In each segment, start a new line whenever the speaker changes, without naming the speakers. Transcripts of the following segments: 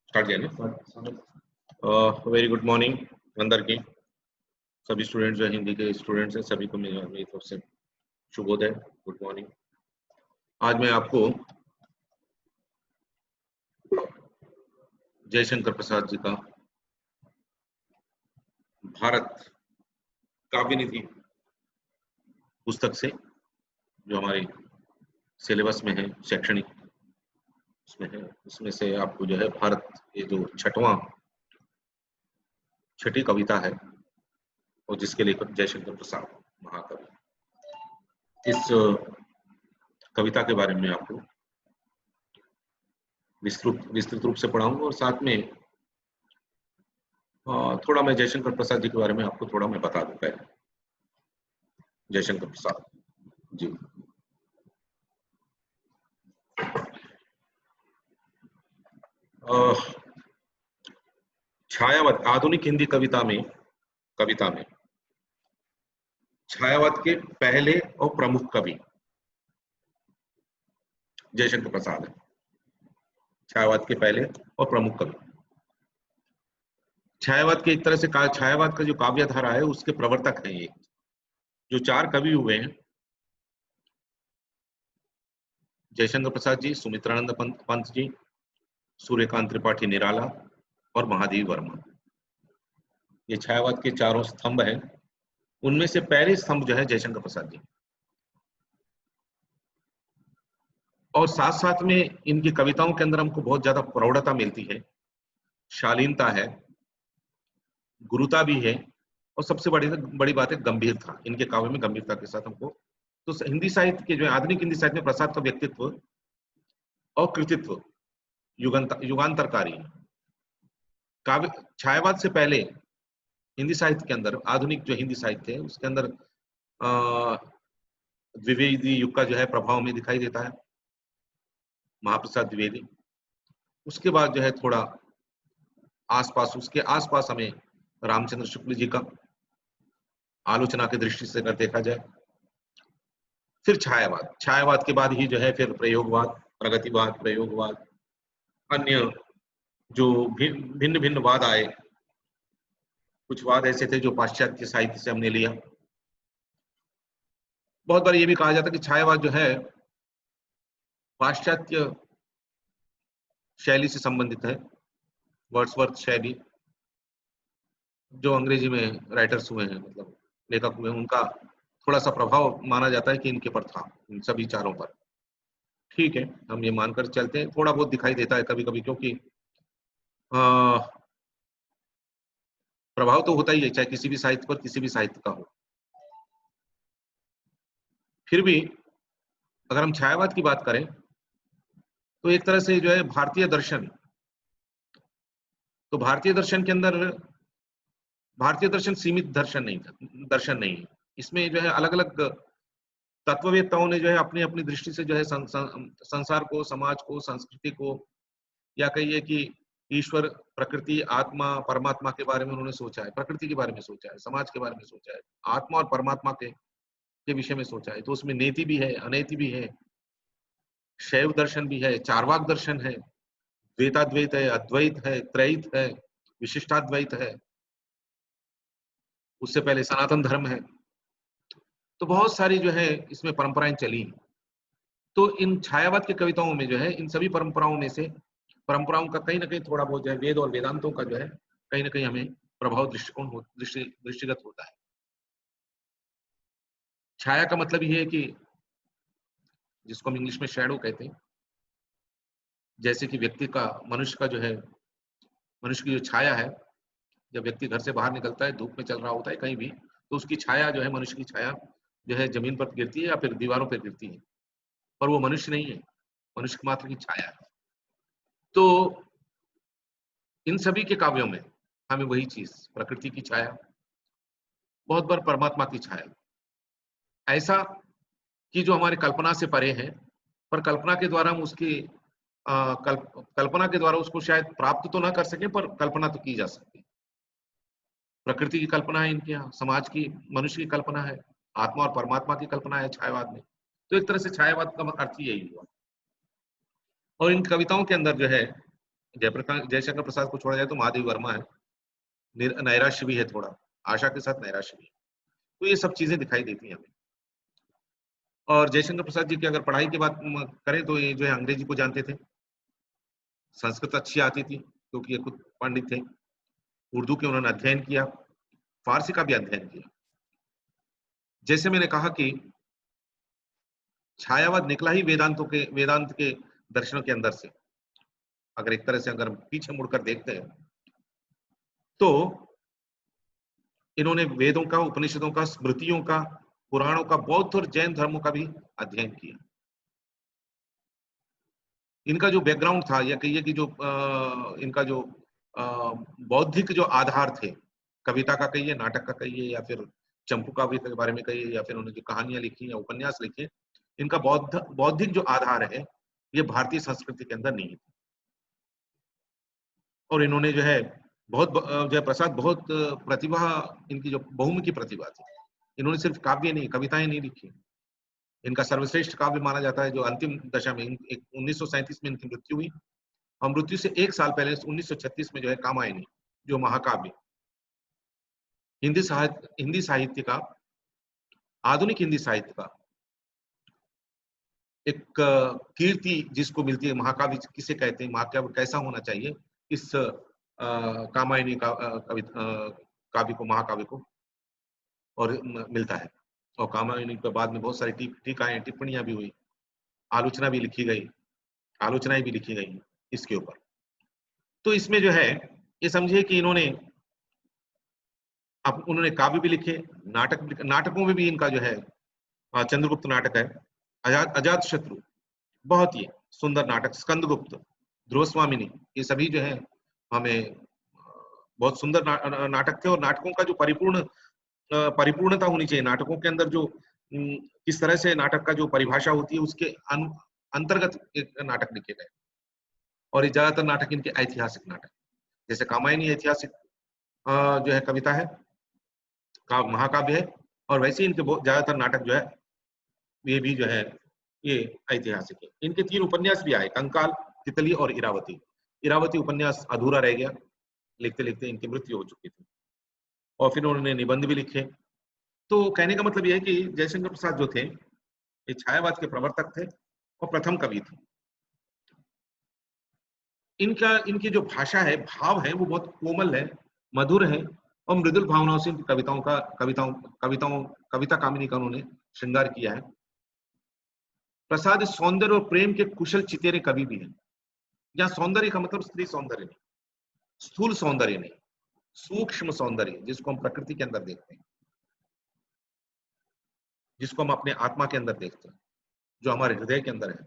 Start किया ना। Very good morning अंदर की सभी स्टूडेंट्स, जो हिंदी के स्टूडेंट्स हैं, सभी को मेरी तरफ से शुभोदय, गुड मॉर्निंग। आज मैं आपको जयशंकर प्रसाद जी का भारत काव्य निधि पुस्तक से, जो हमारे सिलेबस में है, शैक्षणिक उसमें है, उसमें से आपको जो है भारत, ये जो छठी कविता है और जिसके लेखक जयशंकर प्रसाद महाकवि, इस कविता के बारे में आपको विस्तृत रूप से पढ़ाऊंगा और साथ में थोड़ा मैं जयशंकर प्रसाद जी के बारे में आपको थोड़ा मैं बता दूं। पहले जयशंकर प्रसाद जी, छायावाद आधुनिक हिंदी कविता में छायावाद के पहले और प्रमुख कवि जयशंकर प्रसाद है। छायावाद के पहले और प्रमुख कवि, छायावाद के एक तरह से छायावाद का जो काव्य धारा है उसके प्रवर्तक हैं ये जो चार कवि हुए हैं, जयशंकर प्रसाद जी, सुमित्रानंद पंत जी, सूर्यकांत त्रिपाठी निराला और महादेवी वर्मा। ये छायावाद के चारों स्तंभ हैं। उनमें से पहले स्तंभ जो है जयशंकर प्रसाद जी, और साथ साथ में इनकी कविताओं के अंदर हमको बहुत ज्यादा प्रौढ़ता मिलती है, शालीनता है, गुरुता भी है, और सबसे बड़ी बात है गंभीरता। इनके काव्य में गंभीरता के साथ हमको, तो हिंदी साहित्य के जो आधुनिक हिंदी साहित्य में प्रसाद का व्यक्तित्व और कृतित्व युगांतरकारी है। काव्य छायावाद से पहले हिंदी साहित्य के अंदर, आधुनिक जो हिंदी साहित्य है उसके अंदर द्विवेदी युग का जो है प्रभाव में दिखाई देता है, महाप्रसाद द्विवेदी। उसके बाद जो है थोड़ा उसके आसपास हमें रामचंद्र शुक्ल जी का आलोचना की दृष्टि से अगर देखा जाए, फिर छायावाद के बाद ही जो है फिर प्रयोगवाद, प्रगतिवाद, प्रयोगवाद, अन्य जो भिन्न भिन्न वाद आए। कुछ वाद ऐसे थे जो पाश्चात्य साहित्य से हमने लिया। बहुत बार ये भी कहा जाता है कि छायावाद जो है पाश्चात्य शैली से संबंधित है, वर्ड्सवर्थ शैली, जो अंग्रेजी में राइटर्स हुए हैं, मतलब लेखक हुए हैं, उनका थोड़ा सा प्रभाव माना जाता है कि इनके पर था, इन सभी चारों पर। ठीक है, हम ये मानकर चलते हैं, थोड़ा बहुत दिखाई देता है कभी कभी, क्योंकि प्रभाव तो होता ही है, चाहे किसी भी साहित्य पर, किसी भी साहित्य का हो। फिर भी अगर हम छायावाद की बात करें तो एक तरह से जो है भारतीय दर्शन, तो भारतीय दर्शन के अंदर भारतीय दर्शन सीमित दर्शन नहीं है। इसमें जो है अलग अलग तत्ववेत्ताओं ने जो है अपनी अपनी दृष्टि से जो है संसार को, समाज को, संस्कृति को, या कहिए कि ईश्वर, प्रकृति, आत्मा, परमात्मा के बारे में उन्होंने सोचा है, प्रकृति के बारे में सोचा है, समाज के बारे में सोचा है, आत्मा और परमात्मा के विषय में सोचा है। तो उसमें नेति भी है, अनेति भी है, शैव दर्शन भी है, चार्वाक दर्शन है, द्वैताद्वैत है, अद्वैत है, त्रैत है, विशिष्टाद्वैत है, उससे पहले सनातन धर्म है। तो बहुत सारी जो है इसमें परंपराएं चली। तो इन छायावाद की कविताओं में जो है इन सभी परंपराओं का कहीं ना कहीं थोड़ा बहुत जो है वेद और वेदांतों का जो है कहीं ना कहीं हमें प्रभाव दृष्टिगत होता है। छाया का मतलब ये है कि जिसको हम इंग्लिश में शैडो कहते हैं, जैसे कि मनुष्य का जो है, मनुष्य की जो छाया है, जब व्यक्ति घर से बाहर निकलता है, धूप में चल रहा होता है कहीं भी, तो उसकी छाया जो है, मनुष्य की छाया जो है जमीन पर गिरती है या फिर दीवारों पर गिरती है, पर वो मनुष्य नहीं है, मनुष्य मात्र की छाया है। तो इन सभी के काव्यों में हमें वही चीज, प्रकृति की छाया, बहुत बार परमात्मा की छाया, ऐसा कि जो हमारी कल्पना से परे है, पर कल्पना के द्वारा हम उसकी कल्पना के द्वारा उसको शायद प्राप्त तो ना कर सके, पर कल्पना तो की जा सकती है। प्रकृति की कल्पना है इनके यहाँ, समाज की, मनुष्य की कल्पना है, आत्मा और परमात्मा की कल्पना है छायावाद में। तो एक तरह से छायावाद का अर्थ ही यही हुआ। और इन कविताओं के अंदर जो है जयप्रकाश जयशंकर प्रसाद को छोड़ा जाए तो महादेव वर्मा है, नैराश्य भी है थोड़ा, आशा के साथ नैराश्य भी है। तो ये सब चीजें दिखाई देती हैं हमें। और जयशंकर प्रसाद जी की अगर पढ़ाई की बात करें तो ये जो है अंग्रेजी को जानते थे, संस्कृत अच्छी आती थी क्योंकि ये खुद पंडित थे, उर्दू के उन्होंने अध्ययन किया, फारसी का भी अध्ययन किया। जैसे मैंने कहा कि छायावाद निकला ही वेदांत के दर्शनों के अंदर से। अगर एक तरह से अगर पीछे मुड़कर देखते हैं तो इन्होंने वेदों का, उपनिषदों का, स्मृतियों का, पुराणों का, बौद्ध और जैन धर्मों का भी अध्ययन किया। इनका जो बैकग्राउंड था या कहिए कि जो इनका जो बौद्धिक जो आधार थे, कविता का कहिए, नाटक का कहिए, या फिर चंपू काव्य के बारे में कहिए, या फिर उन्होंने जो कहानियां लिखी या उपन्यास लिखे, इनका बौद्धिक जो आधार है ये भारतीय संस्कृति के अंदर नहीं था। और इन्होंने जो है बहुत जय प्रसाद बहुत प्रतिभा, इनकी जो बहुमुखी प्रतिभा थी। इन्होंने सिर्फ काव्य नहीं, कविताएं नहीं लिखी। इनका सर्वश्रेष्ठ काव्य माना जाता है जो अंतिम दशा में 1937 में इनकी मृत्यु हुई, और मृत्यु से एक साल पहले 1936 में जो है कामायनी, जो महाकाव्य हिंदी साहित्य का, आधुनिक हिंदी साहित्य का एक कीर्ति जिसको मिलती है, महाकाव्य किसे कहते हैं, महाकाव्य कैसा होना चाहिए, इस कामायनी का काव्य को, महाकाव्य को और मिलता है। और कामायनी के बाद में बहुत सारी टीकाएं, टिप्पणियां भी हुई, आलोचना भी लिखी गई, आलोचनाएं भी लिखी गई इसके ऊपर। तो इसमें जो है ये समझिए कि उन्होंने काव्य भी लिखे, नाटक भी, नाटकों में भी इनका जो है चंद्रगुप्त नाटक है, अजात शत्रु बहुत ही सुंदर नाटक, स्कंदगुप्त, ध्रुव स्वामिनी, ये सभी जो है हमें बहुत सुंदर नाटक थे। और नाटकों का जो परिपूर्णता होनी चाहिए, नाटकों के अंदर जो किस तरह से नाटक का जो परिभाषा होती है उसके अंतर्गत एक नाटक लिखे गए। और ये ज्यादातर नाटक इनके ऐतिहासिक नाटक, जैसे कामायनी ऐतिहासिक जो है कविता है, महाकाव्य है, और वैसे इनके ज्यादातर नाटक जो है ये भी जो है ये ऐतिहासिक है। इनके 3 उपन्यास भी आए, कंकाल, तितली और इरावती। इरावती उपन्यास अधूरा रह गया, लिखते लिखते इनकी मृत्यु हो चुकी थी। और फिर उन्होंने निबंध भी लिखे। तो कहने का मतलब यह है कि जयशंकर प्रसाद जो थे ये छायावाद के प्रवर्तक थे और प्रथम कवि थे। इनकी जो भाषा है, भाव है, वो बहुत कोमल है, मधुर है, और मृदुल भावनाओं से कविता कामिनी का उन्होंने श्रृंगार किया है। प्रसाद सौंदर्य और प्रेम के कुशल चितेरे कवि भी हैं। यहाँ सौंदर्य का मतलब स्त्री सौंदर्य नहीं, स्थूल सौंदर्य नहीं, सूक्ष्म सौंदर्य, जिसको हम प्रकृति के अंदर देखते हैं, जिसको हम अपने आत्मा के अंदर देखते हैं, जो हमारे हृदय के अंदर है।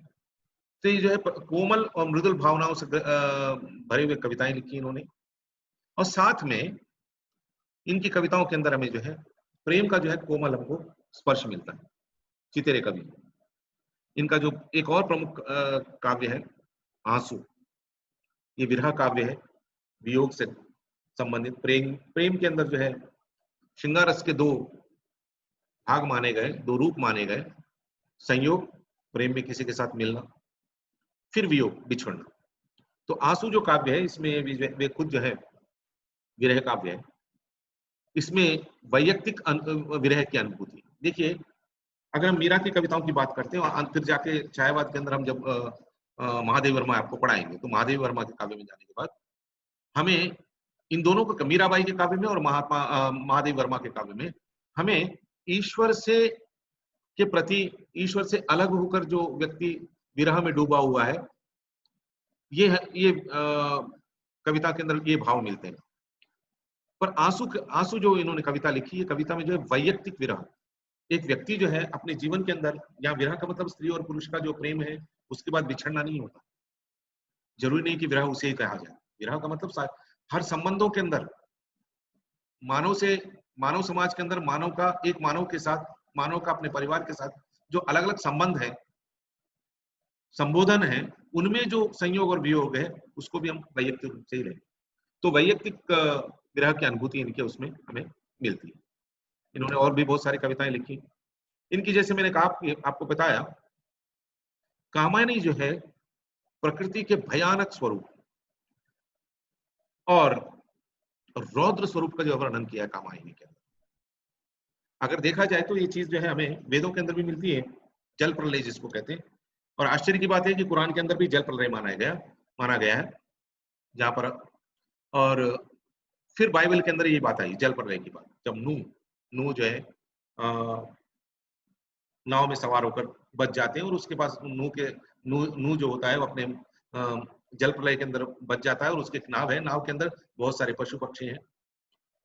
तो ये जो है कोमल और मृदुल भावनाओं से भरे हुए कविताएं लिखी इन्होंने। और साथ में इनकी कविताओं के अंदर हमें जो है प्रेम का जो है कोमल हमको स्पर्श मिलता है। चितेरे कवि, इनका जो एक और प्रमुख काव्य है आंसू, ये विरह काव्य है, वियोग से संबंधित, प्रेम के अंदर जो है श्रृंगार रस के 2 भाग माने गए, 2 रूप माने गए, संयोग, प्रेम में किसी के साथ मिलना, फिर वियोग, बिछड़ना। तो आंसू जो काव्य है इसमें वे खुद जो है विरह काव्य है। इसमें वैयक्तिक विरह की अनुभूति। देखिए, अगर हम मीरा की कविताओं की बात करते हैं और फिर जाके छायावाद के अंदर हम जब महादेव वर्मा आपको पढ़ाएंगे, तो महादेव वर्मा के काव्य में जाने के बाद हमें इन दोनों को, मीराबाई के काव्य में और महादेव वर्मा के काव्य में, हमें ईश्वर के प्रति, ईश्वर से अलग होकर जो व्यक्ति विरह में डूबा हुआ है, ये कविता के अंदर ये भाव मिलते हैं। पर आंसू जो इन्होंने कविता लिखी है, कविता में जो है वैयक्तिक विरह, एक व्यक्ति जो है अपने जीवन के अंदर, या विरह का मतलब स्त्री और पुरुष का जो प्रेम है उसके बाद बिछड़ना नहीं होता। जरूरी नहीं कि विरह उसे ही कहा जाए। विरह का मतलब हर संबंधों के अंदर, मानव समाज के अंदर मानव के साथ, मानव का अपने परिवार के साथ जो अलग अलग संबंध है, संबोधन है, उनमें जो संयोग और वियोग है उसको भी हम वैयक्तिक रूप से ही लें। तो वैयक्तिक विरह की अनुभूति इनके उसमें हमें मिलती है। इन्होंने और भी बहुत सारी कविताएं लिखी। इनकी, जैसे मैंने कहा, आपको बताया, कामायनी जो है प्रकृति के भयानक स्वरूप, और रौद्र स्वरूप का जो वर्णन किया है कामायनी के अंदर। अगर देखा जाए तो ये चीज जो है हमें वेदों के अंदर भी मिलती है, जल प्रलय जिसको कहते हैं। और आश्चर्य की बात है कि कुरान के अंदर भी जल प्रलय माना गया है जहां पर। और फिर बाइबल के अंदर ये बात आई जल प्रलय की बात, जब नूह जो है नाव में सवार होकर बच जाते हैं और उसके पास नूह जो होता है वो अपने जल प्रलय के अंदर बच जाता है और उसके एक नाव है, नाव के अंदर बहुत सारे पशु पक्षी हैं,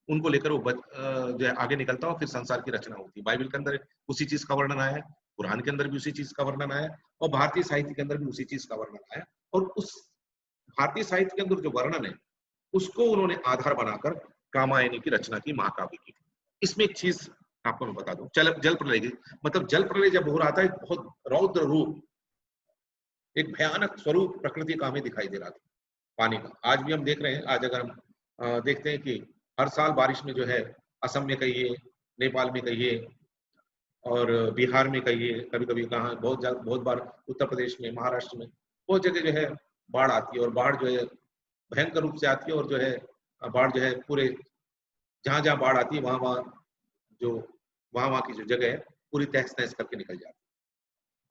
उनको लेकर वो जो है आगे निकलता है और फिर संसार की रचना होती है। बाइबल के अंदर उसी चीज का वर्णन आया है, कुरान के अंदर भी उसी चीज का वर्णन आया है, और भारतीय साहित्य के अंदर भी उसी चीज का वर्णन आया है। और उस भारतीय साहित्य के अंदर जो वर्णन है उसको उन्होंने आधार बनाकर कामायनी की रचना की, महाकाव्य की। इसमें एक चीज आपको मैं बता दूं, जल प्रलय की मतलब जल प्रलय जब हो रहा था, एक बहुत रौद्र रूप, एक भयानक स्वरूप प्रकृति का हमें दिखाई दे रहा था पानी का। आज भी हम देख रहे हैं, आज अगर हम देखते हैं कि हर साल बारिश में जो है, असम में कहिए, नेपाल में कहिए, और बिहार में कहिए, कभी कभी कहाँ बहुत बार उत्तर प्रदेश में, महाराष्ट्र में बहुत जगह जो है बाढ़ आती है। और बाढ़ जो है भयंकर रूप से आती है, और जो है बाढ़ जो है पूरे जहां जहां बाढ़ आती है वहां वहां की जो जगह है पूरी तहस नहस करके निकल जाती है।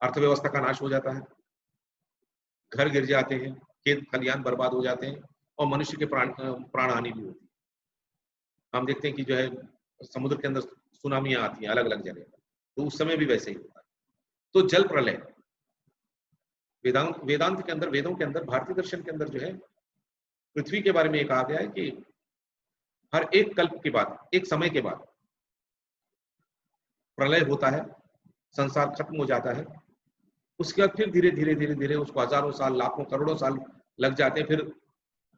अर्थव्यवस्था का नाश हो जाता है, घर गिर जाते हैं, खेत खलियान बर्बाद हो जाते हैं, और मनुष्य के प्राण हानि भी होती है। हम देखते हैं कि जो है समुद्र के अंदर सुनामियां आती हैं अलग अलग जगह पर, तो उस समय भी वैसे ही होता है। तो जल प्रलय वेदांत के अंदर, वेदों के अंदर, भारतीय दर्शन के अंदर जो है पृथ्वी के बारे में कहा गया है कि हर एक कल्प के बाद, एक समय के बाद प्रलय होता है, संसार खत्म हो जाता है। उसके बाद फिर धीरे धीरे धीरे धीरे उसको हजारों साल, लाखों, करोड़ों साल लग जाते हैं फिर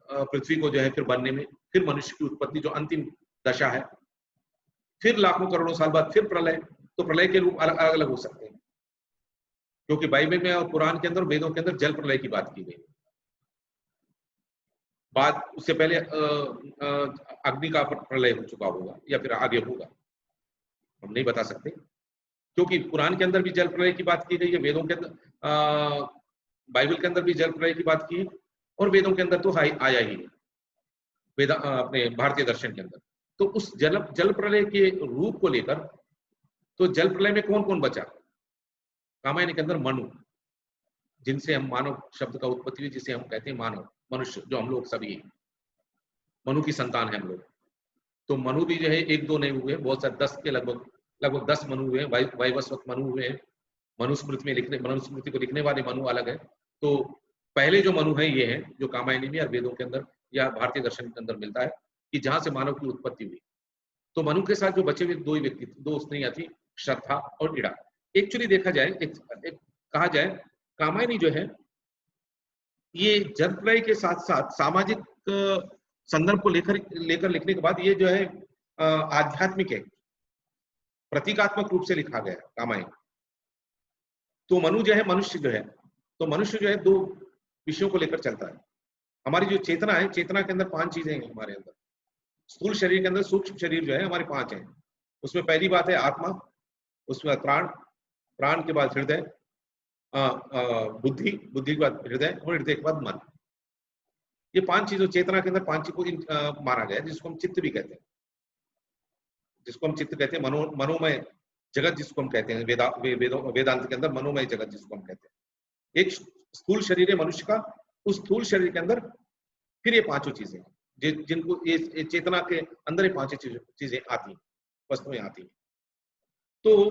पृथ्वी को जो है फिर बनने में, फिर मनुष्य की उत्पत्ति जो अंतिम दशा है, फिर लाखों करोड़ों साल बाद फिर प्रलय। तो प्रलय के रूप अलग अलग हो सकते हैं, क्योंकि बाइबल में और कुरान के अंदर, वेदों के अंदर जल प्रलय की बात की गई। बाद उससे पहले अग्नि का प्रलय हो चुका होगा या फिर आगे होगा, हम नहीं बता सकते, क्योंकि कुरान के अंदर भी जल प्रलय की बात की गई है, वेदों के अंदर, बाइबल के अंदर भी जल प्रलय की बात की है, और वेदों के अंदर तो आया ही है, अपने भारतीय दर्शन के अंदर। तो उस जल प्रलय के रूप को लेकर, तो जल प्रलय में कौन कौन बचा? रामायण के अंदर मनु, जिनसे हम मानव शब्द का उत्पत्ति हुई, जिसे हम कहते हैं मानव, मनुष्य, जो हम लोग सभी हैं, मनु की संतान है हम लोग। तो मनु भी जो है एक दो नहीं हुए, बहुत सारे 10 के लगभग 10 मनु हुए हैं, वैवस्वत मनु हुए हैं। मनुस्मृति को लिखने वाले मनु अलग है। तो पहले जो मनु है ये है जो कामायनी में और वेदों के अंदर या भारतीय दर्शन के अंदर मिलता है, कि जहां से मानव की उत्पत्ति हुई। तो मनु के साथ जो बचे हुए दो ही व्यक्ति, दो स्त्रियां थी, श्रद्धा और इड़ा। एक्चुअली देखा जाए, एक कहा जाए, कामायनी जो है ये जल प्रलय के साथ साथ सामाजिक संदर्भ को लेकर लिखने के बाद ये जो है आध्यात्मिक है, प्रतीकात्मक रूप से लिखा गया है रामायण। तो मनु जो है, मनुष्य जो है, तो मनुष्य जो है दो विषयों को लेकर चलता है। हमारी जो चेतना है, चेतना के अंदर 5 चीजें हैं हमारे अंदर। स्थूल शरीर के अंदर सूक्ष्म शरीर जो है हमारे 5 हैं। उसमें पहली बात है आत्मा, उसमें प्राण, प्राण के बाद हृदय, बुद्धि, बुद्धि के बाद हृदय, और हृदय के बाद मन। ये 5 चीजों, चेतना के अंदर 5 चीजों माना गया है, जिसको हम चित्त भी कहते हैं, जिसको हम चित्त कहते हैं, मनोमय जगत जिसको हम कहते हैं, वेदांत के अंदर मनोमय जगत जिसको हम कहते हैं। एक स्थूल शरीर है मनुष्य का, उस स्थूल शरीर के अंदर फिर ये 5 चीजें, जिनको ये चेतना के अंदर ये 5 चीजें आती हैं, वस्तुएं आती हैं। तो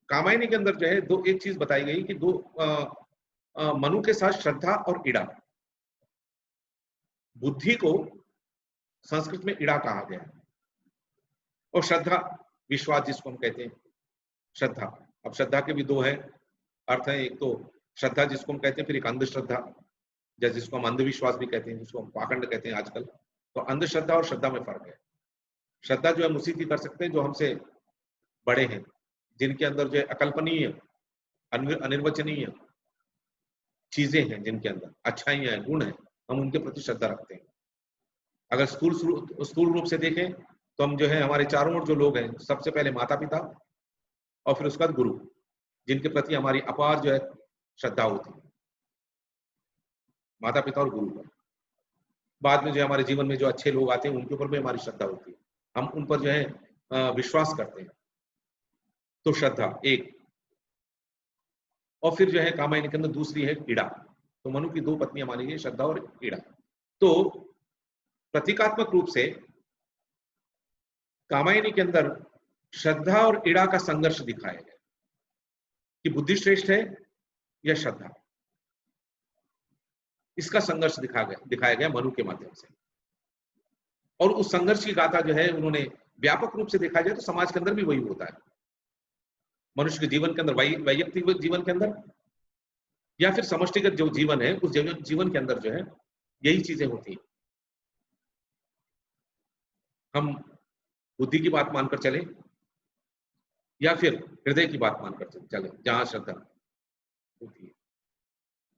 कामायनी के अंदर जो है दो, एक चीज बताई गई कि दो मनु के साथ श्रद्धा और इड़ा। बुद्धि को संस्कृत में इड़ा कहा गया है, और श्रद्धा, विश्वास जिसको हम कहते हैं, श्रद्धा। अब श्रद्धा के भी 2 है अर्थ है, एक तो श्रद्धा जिसको हम कहते हैं, फिर एक अंधश्रद्धा, जैसे जिसको हम अंधविश्वास भी कहते हैं, जिसको हम पाखंड कहते हैं आजकल। तो अंधश्रद्धा और श्रद्धा में फर्क है। श्रद्धा जो हम उसी की कर सकते हैं जो हमसे बड़े हैं, जिनके अंदर जो है अकल्पनीय, अनिर्वचनीय चीजें हैं, जिनके अंदर अच्छाइयां हैं, गुण है, हम उनके प्रति श्रद्धा रखते हैं। अगर स्थूल रूप से देखें तो हम जो है, हमारे चारों ओर जो लोग हैं, सबसे पहले माता पिता, और फिर उसके बाद गुरु, जिनके प्रति हमारी अपार जो है श्रद्धा होती है, माता पिता और गुरु पर। बाद में जो है हमारे जीवन में जो अच्छे लोग आते हैं उनके ऊपर भी हमारी श्रद्धा होती है, हम उन पर जो है विश्वास करते हैं। तो श्रद्धा एक। और फिर जो है कामायनी के अंदर दूसरी है इड़ा। तो मनु की दो पत्नियां मानी गई, श्रद्धा और इड़ा। तो प्रतीकात्मक रूप से कामायनी के अंदर श्रद्धा और इड़ा का संघर्ष दिखाया गया कि बुद्धि श्रेष्ठ है या श्रद्धा, इसका संघर्ष दिखाया गया मनु के माध्यम से। और उस संघर्ष की गाथा जो है उन्होंने व्यापक रूप से देखा जाए तो समाज के अंदर भी वही होता है, मनुष्य के जीवन के अंदर, वैयक्तिक जीवन के अंदर या फिर समष्टिगत जो जीवन है उस जीवन के अंदर जो है यही चीजें होती हैं। हम बुद्धि की बात मानकर चले या फिर हृदय की बात मानकर चले, जहां श्रद्धा होती है।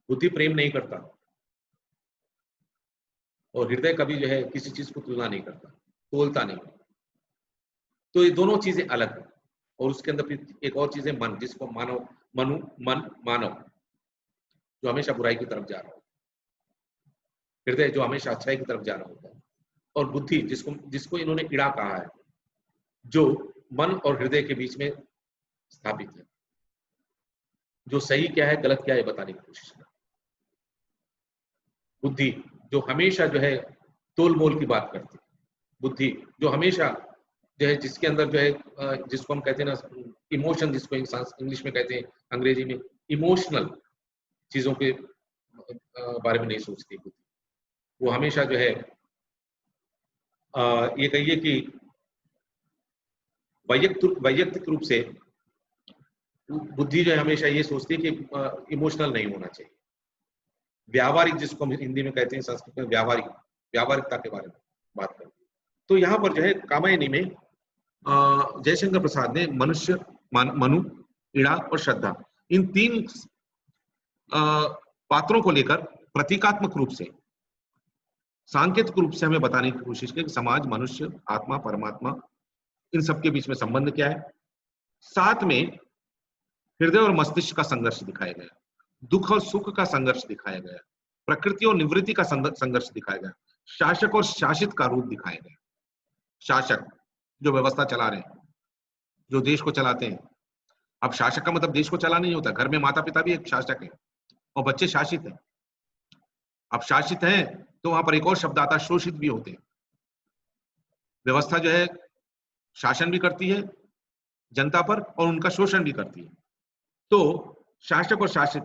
बुद्धि प्रेम नहीं करता और हृदय कभी जो है किसी चीज को तुलना नहीं करता, तोलता नहीं। तो ये दोनों चीजें अलग है। और उसके अंदर फिर एक और चीज है मन, जिसको मानव जो हमेशा बुराई की तरफ जा रहा हो, हृदय जो हमेशा अच्छाई की तरफ जा रहा होता है, और बुद्धि जिसको इन्होंने इड़ा कहा है, जो मन और हृदय के बीच में स्थापित है, जो सही क्या है गलत क्या है बताने की कोशिश कर। बुद्धि जो हमेशा जो है तोल मोल की बात करती है, बुद्धि जो हमेशा जो है जिसके अंदर जो है जिसको हम कहते हैं ना इमोशन, जिसको इंग्लिश में कहते हैं, अंग्रेजी में इमोशनल चीजों के बारे में नहीं सोचती बुद्धि। वो हमेशा जो है ये कहिए कि वैयक्तिक रूप से बुद्धि जो है हमेशा ये सोचती है कि इमोशनल नहीं होना चाहिए। व्यावहारिक, जिसको हम हिंदी में कहते हैं, संस्कृत में व्यावहारिकता के बारे में बात करते हैं। तो यहाँ पर जो है कामायनी में जयशंकर प्रसाद ने मनु, इड़ा और श्रद्धा, इन तीन पात्रों को लेकर प्रतीकात्मक रूप से, सांकेतिक रूप से हमें बताने की कोशिश की कि समाज, मनुष्य, आत्मा, परमात्मा, इन सबके बीच में संबंध क्या है। साथ में हृदय और मस्तिष्क का संघर्ष दिखाया गया, दुख और सुख का संघर्ष दिखाया गया, प्रकृति और निवृत्ति का संघर्ष दिखाया गया, शासक और शासित का रूप दिखाया गया। शासक जो व्यवस्था चला रहे हैं, जो देश को चलाते हैं। अब शासक का मतलब देश को चलाना नहीं होता, घर में माता पिता भी एक शासक है और बच्चे शासित हैं। अब शासित हैं तो वहां पर एक और शब्द आता है, शोषित भी होते हैं। व्यवस्था जो है शासन भी करती है जनता पर और उनका शोषण भी करती है। तो शासक और शासित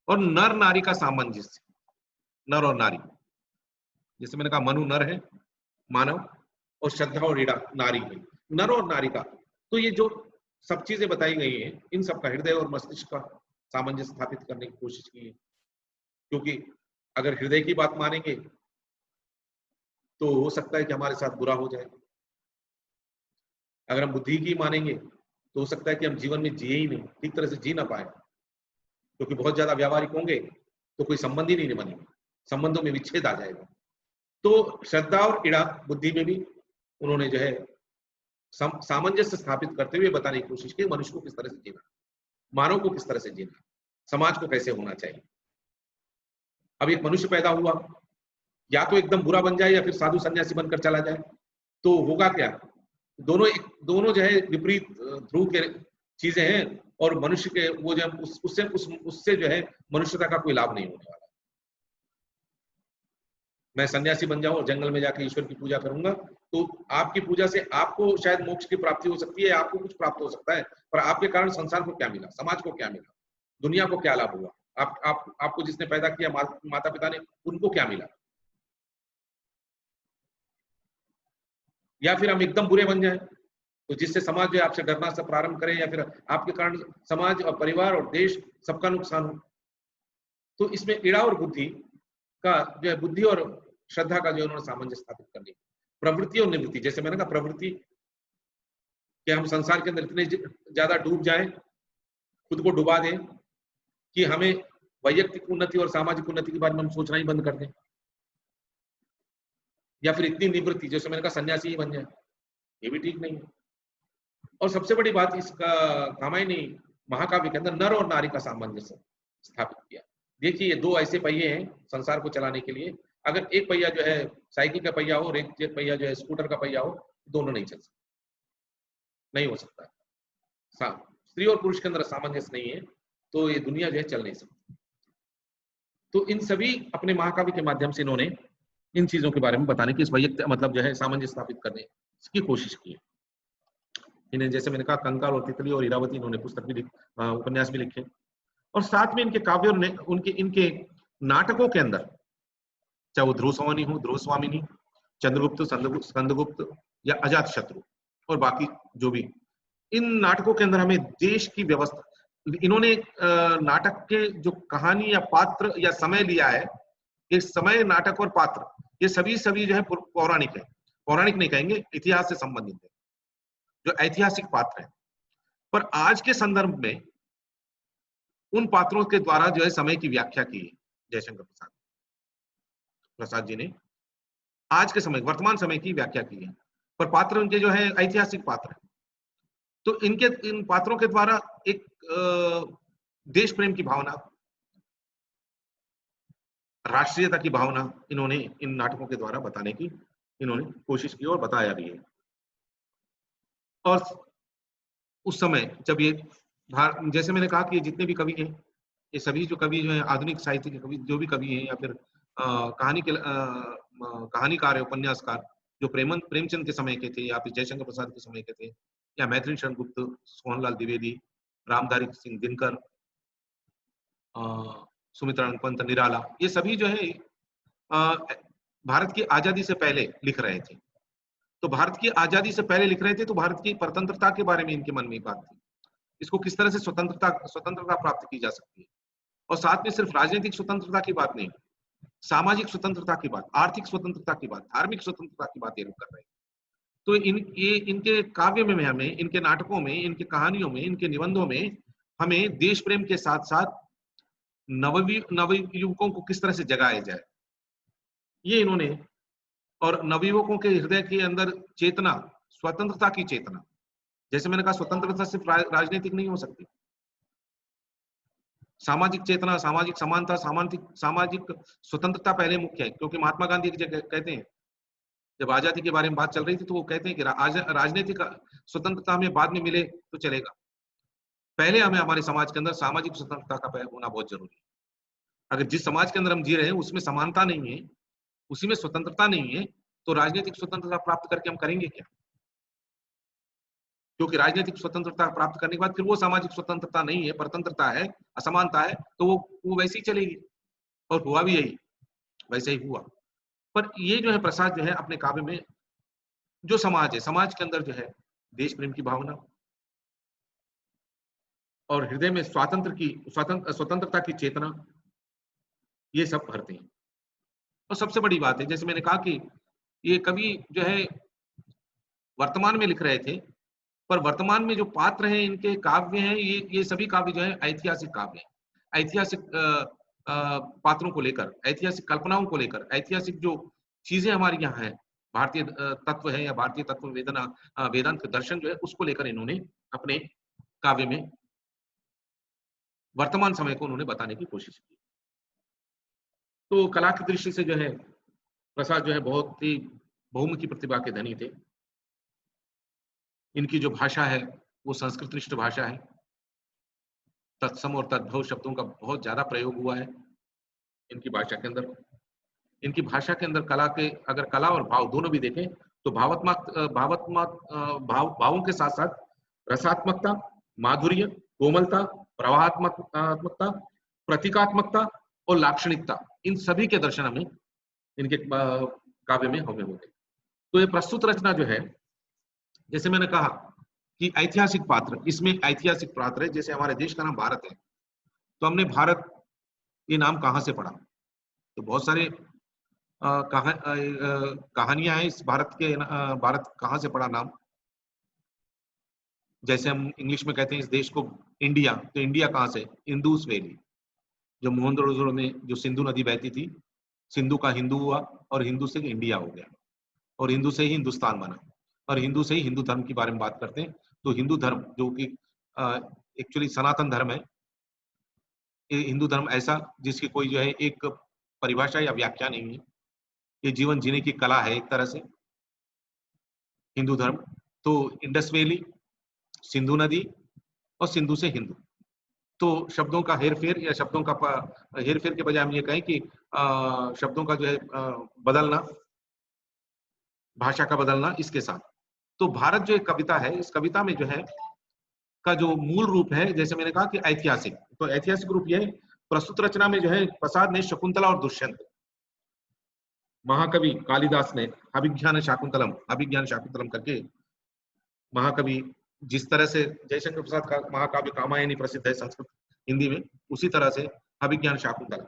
और नर नारी का सामंजस्य, नर और नारी, जैसे मैंने कहा मनु नर है, मानव, और श्रद्धा और इड़ा नारी है, नर और नारी का। तो ये जो सब चीजें बताई गई हैं, इन सब का हृदय और मस्तिष्क का सामंजस्य स्थापित करने की कोशिश की है। क्योंकि अगर हृदय की बात मानेंगे तो हो सकता है कि हमारे साथ बुरा हो जाए, अगर हम बुद्धि की मानेंगे तो हो सकता है कि हम जीवन में जिए ही नहीं, ठीक तरह से जी ना पाए, क्योंकि बहुत ज्यादा व्यावहारिक होंगे तो कोई संबंध ही नहीं बनेंगे, संबंधों में विच्छेद आ जाएगा। तो श्रद्धा और इड़ा बुद्धि में भी उन्होंने जो है सामंजस्य स्थापित करते हुए बताने की कोशिश की, मनुष्य को किस तरह से जीना, मानव को किस तरह से जीना, समाज को कैसे होना चाहिए। अब एक मनुष्य पैदा हुआ, या तो एकदम बुरा बन जाए या फिर साधु सन्यासी बनकर चला जाए, तो होगा क्या? दोनों जो है विपरीत ध्रुव के चीजें हैं, और मनुष्य के वो जो उससे जो है मनुष्यता का कोई लाभ नहीं होने वाला। मैं सन्यासी बन जाऊं और जंगल में जाकर ईश्वर की पूजा करूंगा, तो आपकी पूजा से आपको शायद मोक्ष की प्राप्ति हो सकती है, आपको कुछ प्राप्त हो सकता है, पर आपके कारण संसार को क्या मिला, समाज को क्या मिला, दुनिया को क्या लाभ हुआ, आपको जिसने पैदा किया, माता पिता ने, उनको क्या मिला? या फिर हम एकदम बुरे बन जाएं तो जिससे समाज जो आपसे डरना से प्रारंभ करे, या फिर आपके कारण समाज और परिवार और देश सबका नुकसान हो। तो इसमें इड़ा और बुद्धि का जो है, बुद्धि और श्रद्धा का जो उन्होंने सामंजस्य स्थापित करने, प्रवृत्ति और निवृत्ति, जैसे मैंने कहा प्रवृत्ति कि हम संसार के अंदर इतने ज्यादा डूब जाएं, खुद को डुबा दें कि हमें वैयक्तिक उन्नति और सामाजिक उन्नति के बारे में हम सोचना ही बंद कर दें, या फिर इतनी निवृत्ति जैसे मैंने कहा सन्यासी ही बन जाए, ये भी ठीक नहीं है। और सबसे बड़ी बात, इसका कामायनी महाकाव्य के अंदर नर और नारी का सामंजस्य स्थापित किया। देखिए ये दो ऐसे पहिए हैं संसार को चलाने के लिए, अगर एक पहिया जो है साइकिल का पहिया हो और एक पहिया जो है स्कूटर का पहिया हो, दोनों नहीं चल सकते, नहीं हो सकता। स्त्री और पुरुष के अंदर सामंजस्य नहीं है, तो ये दुनिया जो है चल नहीं सकती। तो इन सभी अपने महाकाव्य के माध्यम से इन्होंने इन चीजों के बारे में बताने की, इस वैयक्तिक मतलब जो है सामंजस्य स्थापित करने की कोशिश की है। इन्हें जैसे मैंने कहा कंकाल और तितली और इरावती, इन्होंने पुस्तक भी उपन्यास भी लिखे, और साथ में इनके काव्य और उनके इनके नाटकों के अंदर, चाहे वो ध्रुव स्वामिनी हो, ध्रुव स्वामिनी, चंद्रगुप्त, स्कंदगुप्त या अजात शत्रु और बाकी जो भी, इन नाटकों के अंदर हमें देश की व्यवस्था, इन्होंने नाटक के जो कहानी या पात्र या समय लिया है, ये समय, नाटक और पात्र, ये सभी सभी जो है पौराणिक है, पौराणिक नहीं कहेंगे, इतिहास से संबंधित है, जो ऐतिहासिक पात्र है। पर आज के संदर्भ में उन पात्रों के द्वारा जो है समय की व्याख्या की है जयशंकर प्रसाद जी ने, आज के समय, वर्तमान समय की व्याख्या की है। पर पात्र उनके जो है ऐतिहासिक पात्र है, तो इनके इन पात्रों के द्वारा एक देश प्रेम की भावना, राष्ट्रीयता की भावना इन्होंने इन नाटकों के द्वारा बताने की इन्होंने कोशिश की और बताया भी है। और उस समय जब ये जैसे मैंने कहा कि जितने भी कवि हैं, ये सभी जो कवि जो है आधुनिक साहित्य के कवि, जो भी कवि हैं या फिर कहानीकार है, उपन्यासकार, जो प्रेमचंद के समय के थे या फिर जयशंकर प्रसाद के समय के थे, या मैथिली शरण गुप्त, सोहनलाल द्विवेदी, रामधारी सिंह दिनकर, सुमित्रानंद पंत निराला, ये सभी जो है भारत की आजादी से पहले लिख रहे थे। तो भारत की आजादी से पहले लिख रहे थे, तो भारत की स्वतंत्रता के बारे में इनके मन में बात थी, इसको किस तरह से स्वतंत्रता प्राप्त की जा सकती है। और साथ में सिर्फ राजनीतिक स्वतंत्रता की बात नहीं, सामाजिक स्वतंत्रता की बात, आर्थिक स्वतंत्रता की बात, धार्मिक स्वतंत्रता की बात ये लोग कर रहे हैं। तो ये इनके काव्य में हमें, इनके नाटकों में, इनके कहानियों में, इनके निबंधों में हमें देश प्रेम के साथ साथ नवयुवकों को किस तरह से जगाया जाए, ये इन्होंने, और नवयुवकों के हृदय के अंदर चेतना, स्वतंत्रता की चेतना, जैसे मैंने कहा स्वतंत्रता सिर्फ राजनीतिक नहीं हो सकती, सामाजिक चेतना, सामाजिक समानता, सामाजिक स्वतंत्रता पहले मुख्य है। क्योंकि महात्मा गांधी कहते हैं, जब आजादी के बारे में बात चल रही थी, तो वो कहते हैं कि राजनीतिक स्वतंत्रता हमें बाद में मिले तो चलेगा, पहले हमें हमारे समाज के अंदर सामाजिक स्वतंत्रता का होना बहुत जरूरी है। अगर जिस समाज के अंदर हम जी रहे हैं उसमें समानता नहीं है, उसी में स्वतंत्रता नहीं है, तो राजनीतिक स्वतंत्रता प्राप्त करके हम करेंगे क्या? क्योंकि राजनीतिक स्वतंत्रता प्राप्त करने के बाद फिर वो सामाजिक स्वतंत्रता नहीं है, परतंत्रता है, असमानता है, तो वो वैसे ही चलेगी। और हुआ भी यही, वैसे ही हुआ। पर ये जो है प्रसाद जो है अपने काव्य में, जो समाज है, समाज के अंदर जो है देश प्रेम की भावना और हृदय में स्वतंत्रता की चेतना, ये सब भरते हैं। और सबसे बड़ी बात है, जैसे मैंने कहा कि ये कवि जो है वर्तमान में लिख रहे थे, पर वर्तमान में जो पात्र हैं, इनके काव्य हैं, ये सभी काव्य जो है ऐतिहासिक काव्य हैं। ऐतिहासिक पात्रों को लेकर, ऐतिहासिक कल्पनाओं को लेकर, ऐतिहासिक जो चीजें हमारी यहाँ है, भारतीय तत्व है या भारतीय तत्व वेदांत दर्शन जो है, उसको लेकर इन्होंने अपने काव्य में वर्तमान समय को उन्होंने बताने की कोशिश की। तो कला की दृष्टि से जो है प्रसाद जो है बहुत ही बहुमुखी प्रतिभा के धनी थे। इनकी जो भाषा है वो संस्कृतनिष्ठ भाषा है, तत्सम और तद्भव शब्दों का बहुत ज्यादा प्रयोग हुआ है इनकी भाषा के अंदर। इनकी भाषा के अंदर कला के, अगर कला और भाव दोनों भी देखें, तो भावों के साथ साथ रसात्मकता, माधुर्य, कोमलता, प्रवाहात्मकता, प्रतीकात्मकता और लाक्षणिकता, इन सभी के दर्शन हमें इनके काव्य में हमें होते। तो ये प्रस्तुत रचना जो है, जैसे मैंने कहा कि ऐतिहासिक पात्र, इसमें ऐतिहासिक पात्र है, जैसे हमारे देश का नाम भारत है, तो हमने भारत ये नाम कहाँ से पढ़ा? तो बहुत सारे कहानियां हैं इस भारत के, भारत कहाँ से पड़ा नाम। जैसे हम इंग्लिश में कहते हैं इस देश को इंडिया, तो इंडिया कहाँ से? इंदुस वैली, जो मोहनजोदड़ो में जो सिंधु नदी बहती थी, सिंधु का हिंदू हुआ और हिंदू से इंडिया हो गया, और हिंदू से ही हिंदुस्तान बना, और हिंदू से ही हिंदू धर्म के बारे में बात करते हैं। तो हिंदू धर्म जो कि एक्चुअली सनातन धर्म है, हिंदू धर्म ऐसा जिसकी कोई जो है एक परिभाषा या व्याख्या नहीं है, ये जीवन जीने की कला है एक तरह से, हिंदू धर्म। तो इंडस वैली, सिंधु नदी और सिंधु से हिंदू। तो शब्दों का हेर-फेर या शब्दों का हेर-फेर के बजाय हम ये कहें कि शब्दों का जो है बदलना, भाषा का बदलना इसके साथ। तो भारत जो एक कविता है, इस कविता में जो है का जो मूल रूप है, जैसे मैंने कहा कि ऐतिहासिक, तो ऐतिहासिक रूप ये है, प्रस्तुत रचना में जो है प्रसाद ने शकुंतला और दुष्यंत, महाकवि कालिदास ने अभिज्ञान शाकुंतलम करके महाकवि, जिस तरह से जयशंकर प्रसाद का महाकाव्य कामायनी प्रसिद्ध है संस्कृत हिंदी में, उसी तरह से अभिज्ञान शाकुंतलम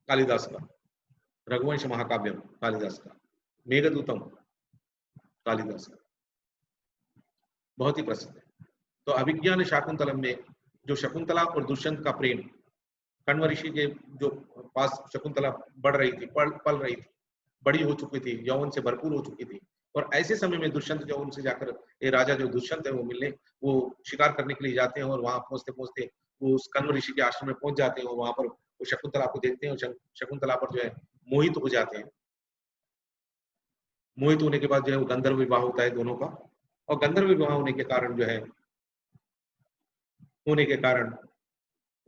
कालिदास का, रघुवंश महाकाव्यम कालिदास का, मेघदूतम कालिदास का, बहुत ही प्रसिद्ध है। तो अभिज्ञान शाकुंतलम में जो शकुंतला और दुष्यंत का प्रेम, कण्व ऋषि के जो पास शकुंतला बढ़ रही थी, पल रही थी, बड़ी हो चुकी थी, यौवन से भरपूर हो चुकी थी, और ऐसे समय में दुष्यंत जो उनसे जाकर, ये राजा जो दुष्यंत है वो मिलने, वो शिकार करने के लिए जाते हैं, और वहां पहुंचते पहुंचते वो उस कण्व ऋषि के आश्रम में पहुंच जाते हैं, और वहां पर वो शकुंतला को देखते हैं, और शकुंतला पर जो है मोहित हो जाते हैं। मोहित होने के बाद जो है वो गंधर्व विवाह होता है दोनों का, और गंधर्व विवाह होने के कारण जो है,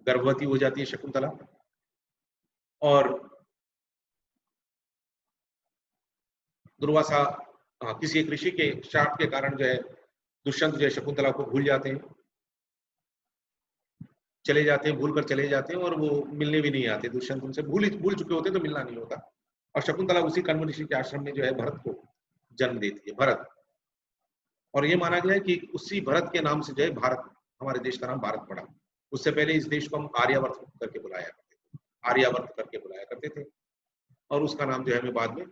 गर्भवती हो जाती है शकुंतला, और दुर्वासा किसी एक ऋषि के शाप के कारण जो है दुष्यंत जो है शकुंतला को भूल जाते हैं, भूल कर चले जाते हैं, और वो मिलने भी नहीं आते। दुष्यंत उनसे भूल चुके होते तो मिलना नहीं होता, और शकुंतला उसी कण्व ऋषि के आश्रम में जो है भरत को जन्म देती है, भरत। और ये माना गया है कि उसी भरत के नाम से जो है भारत, हमारे देश का नाम भारत पड़ा। उससे पहले इस देश को हम आर्यावर्त करके बुलाया करते थे, और उसका नाम जो है हमें बाद में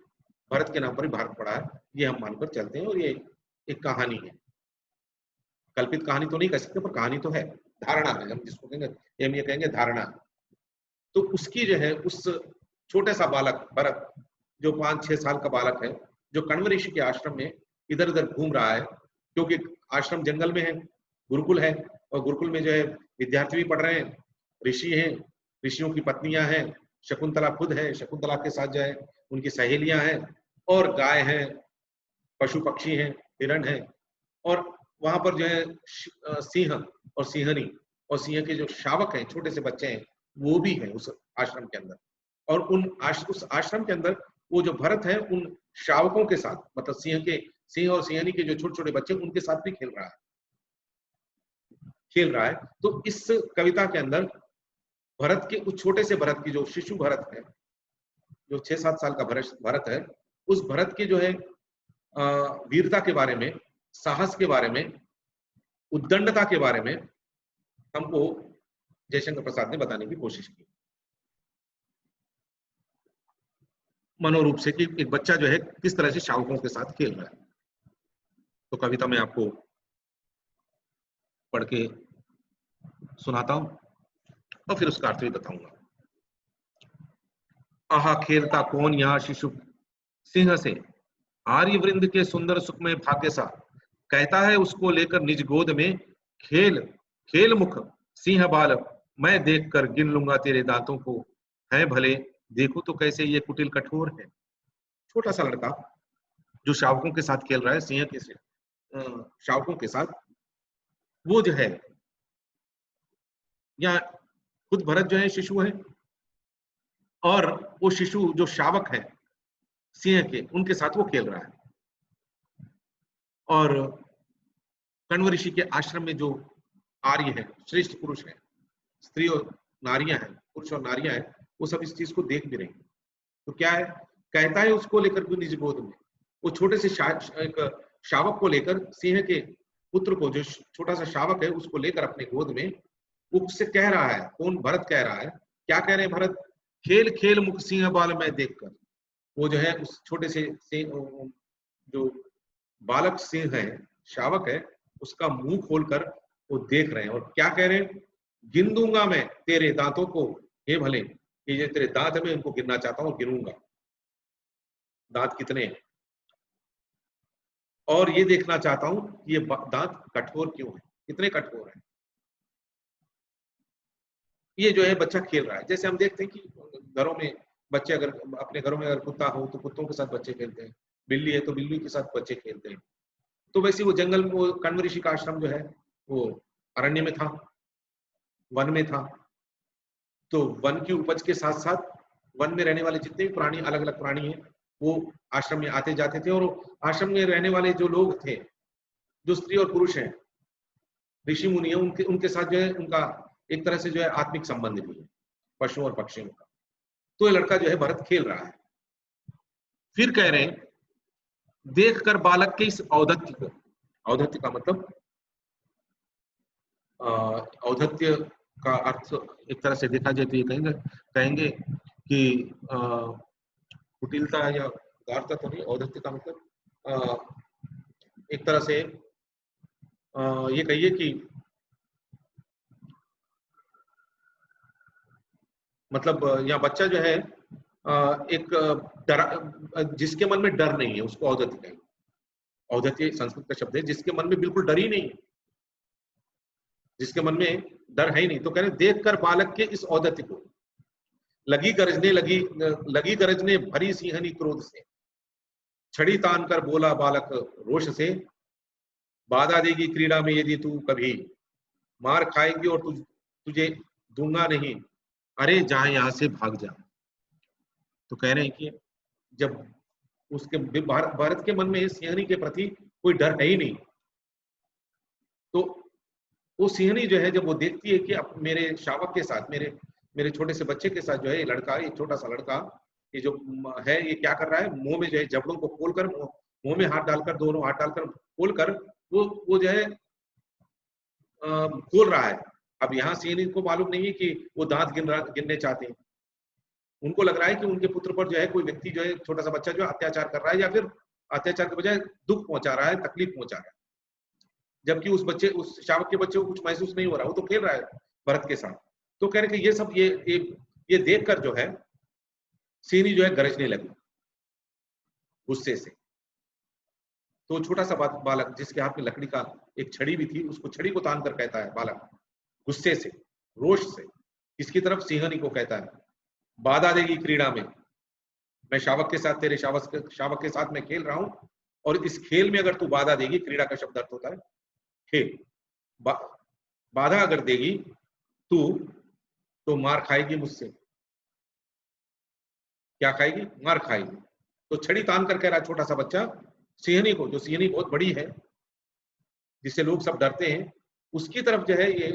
भारत के नाम पर ही भारत पड़ा है, ये हम मानकर चलते हैं। और ये एक कहानी है, कल्पित कहानी तो नहीं कह सकते, पर कहानी तो है, धारणा है, हम जिसको कहेंगे, हम ये कहेंगे धारणा। तो उसकी जो है, उस छोटे सा बालक भरत, जो 5-6 साल का बालक है, जो कण्व ऋषि के आश्रम में इधर उधर घूम रहा है, क्योंकि आश्रम जंगल में है, गुरुकुल है, और गुरुकुल में जो है विद्यार्थी भी पढ़ रहे हैं, ऋषि हैं, ऋषियों की पत्नियां हैं, शकुंतला खुद है, शकुंतला के साथ जो है उनकी सहेलियां हैं, और गाय है, पशु पक्षी हैं, हिरण है, और वहां पर जो है सिंह और सिंहनी और सिंह के जो शावक हैं, छोटे से बच्चे हैं, वो भी हैं उस आश्रम के अंदर। और उस आश्रम के अंदर वो जो भरत है, उन शावकों के साथ, मतलब सिंह और सिंहनी के जो छोटे छोटे बच्चे, उनके साथ भी खेल रहा है। तो इस कविता के अंदर भरत के, उस छोटे से भरत की, जो शिशु भरत है, जो 6-7 साल का भरत है, उस भरत की जो है वीरता के बारे में, साहस के बारे में, उद्दंडता के बारे में हमको जयशंकर प्रसाद ने बताने की कोशिश की, मनोरूप से, कि एक बच्चा जो है किस तरह से शावकों के साथ खेल रहा है। तो कविता में आपको पढ़ के सुनाता हूं, और फिर उसका अर्थ भी बताऊंगा। आहा खेलता कौन यहाँ शिशु सिंह से, आर्यवृंद के सुंदर सुख में भाग्य सा, कहता है उसको लेकर निज गोद में, खेल खेल मुख सिंह बाल, मैं देख कर गिन लूंगा तेरे दांतों को, है भले देखो तो कैसे ये कुटिल कठोर है। छोटा सा लड़का जो शावकों के साथ खेल रहा है, सिंह के शावकों के साथ, वो जो है, या खुद भरत जो है शिशु है, और वो शिशु जो शावक है सिंह के, उनके साथ वो खेल रहा है। और कण्व ऋषि के आश्रम में जो आर्य है, श्रेष्ठ पुरुष है, स्त्री और नारियां हैं, पुरुष और नारियां हैं, वो सब इस चीज को देख भी रहे हैं। तो क्या है, कहता है उसको लेकर भी निज गोद में, वो छोटे से एक शावक को लेकर, सिंह के पुत्र को, जो छोटा सा शावक है, उसको लेकर अपने गोद में, वो उससे कह रहा है, कौन, भरत कह रहा है, क्या कह रहे हैं भरत, खेल खेल मुख सिंह बाल मैं देखकर। वो जो है उस छोटे से जो बालक सिंह है, शावक है, उसका मुंह खोलकर वो देख रहे हैं, और क्या कह रहे हैं, गिन दूंगा मैं तेरे दांतों को, हे भले, ये जो तेरे दांत है मैं इनको गिनना चाहता हूँ, गिनूंगा दांत कितने हैं, और ये देखना चाहता हूं कि ये दांत कठोर क्यों है, कितने कठोर है। ये जो है बच्चा खेल रहा है, जैसे हम देखते हैं कि घरों में बच्चे अगर अपने घरों में अगर कुत्ता हो तो कुत्तों के साथ बच्चे खेलते हैं, बिल्ली है तो बिल्ली के साथ बच्चे खेलते हैं। तो वैसे वो जंगल, वो कण्व ऋषि का आश्रम जो है वो अरण्य में था, वन में था। तो वन की उपज के साथ साथ वन में रहने वाले जितने भी प्राणी, अलग अलग प्राणी हैं, वो आश्रम में आते जाते थे। और आश्रम में रहने वाले जो लोग थे, जो स्त्री और पुरुष हैं, ऋषि मुनि है, उनके उनके साथ जो है उनका एक तरह से जो है आत्मिक संबंध भी है, पशुओं और पक्षियों का। तो ये लड़का जो है भरत खेल रहा है। फिर कह रहे हैं, देखकर बालक के इस औद्धत्य को, औद्धत्य का मतलब औद्धत्य का अर्थ एक तरह से देखा जाए तो ये कहेंगे कहेंगे कि कुटिलता या उदारता तो नहीं, औद्धत्य का मतलब एक तरह से ये कहिए कि मतलब यहाँ बच्चा जो है एक डर, जिसके मन में डर नहीं है उसको औद्धत्य कहेंगे। औद्धत्य संस्कृत का शब्द है, जिसके मन में बिल्कुल डर ही नहीं है, जिसके मन में डर है ही नहीं। तो कह रहे देखकर बालक के इस औद्धत्य को, लगी गरजने भरी सिंहनी क्रोध से, छड़ी तान कर बोला बालक रोष से, बाधा देगी क्रीड़ा में यदि तू कभी, मार खाएगी और तुझे दूंगा नहीं, अरे जा यहां से भाग जा। तो कह रहे हैं कि जब उसके भारत के मन में सिंहनी के प्रति कोई डर है ही नहीं, तो वो सिंहनी जो है जब वो देखती है कि अब मेरे शावक के साथ, मेरे छोटे से बच्चे के साथ जो है ये लड़का, ये छोटा सा लड़का, ये जो है ये क्या कर रहा है, मुंह में जो है जबड़ों को खोलकर, मुंह में हाथ डालकर, दोनों हाथ डालकर खोलकर वो जो है खोल रहा है। अब यहाँ सिंहनी को मालूम नहीं है कि वो दांत गिनने चाहते हैं। उनको लग रहा है कि उनके पुत्र पर जो है कोई व्यक्ति जो है, छोटा सा बच्चा जो है अत्याचार कर रहा है, या फिर अत्याचार के बजाय दुख पहुंचा रहा है, तकलीफ पहुंचा रहा है। जबकि उस शावक के बच्चे को कुछ महसूस नहीं हो रहा, वो तो खेल रहा है भरत के साथ। तो कह रहे कि ये सब ये देखकर जो है सिंहनी जो है गरजने लगी गुस्से से। तो छोटा सा बालक जिसके हाथ में लकड़ी का एक छड़ी भी थी, उसको छड़ी को तान कर कहता है बालक गुस्से से, रोष से, इसकी तरफ सिंहनी को कहता है, बाधा देगी क्रीड़ा में, मैं शावक के साथ, तेरे शावक के साथ मैं खेल रहा हूं, और इस खेल में अगर तू बाधा देगी, क्रीड़ा का शब्द अर्थ होता है खेल, बाधा अगर देगी तू तो मार खाएगी मुझसे। क्या खाएगी? मार खाएगी। तो छड़ी तान कर कह रहा छोटा सा बच्चा सिंहनी को, जो सिंहनी बहुत बड़ी है, जिससे लोग सब डरते हैं, उसकी तरफ जो है ये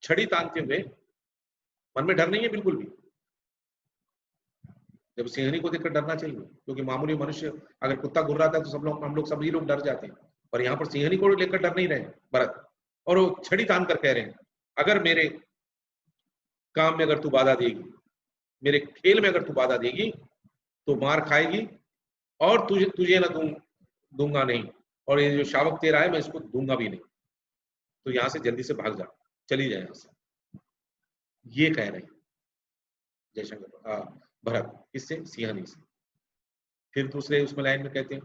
छड़ी तानते हुए, मन में डर नहीं है बिल्कुल भी। जब सिंहनी को देखकर डरना चाहिए, क्योंकि मामूली मनुष्य अगर कुत्ता घुर्राता है तो हम लोग सभी लोग डर जाते हैं, पर यहाँ पर सिंहनी को लेकर डर नहीं रहे भरत। और वो छड़ी तान कर कह रहे हैं, अगर मेरे काम में अगर तू बाधा देगी, मेरे खेल में अगर तू बाधा देगी तो मार खाएगी, और तुझे ना दूंगा नहीं, और ये जो शावक तेरा है मैं इसको दूंगा भी नहीं, तो यहां से जल्दी से भाग जा, चली जाए यहां से। ये कह रहे हैं जयशंकर भरत, किससे? सिंहनी से। फिर दूसरे उसमें लाइन में कहते हैं,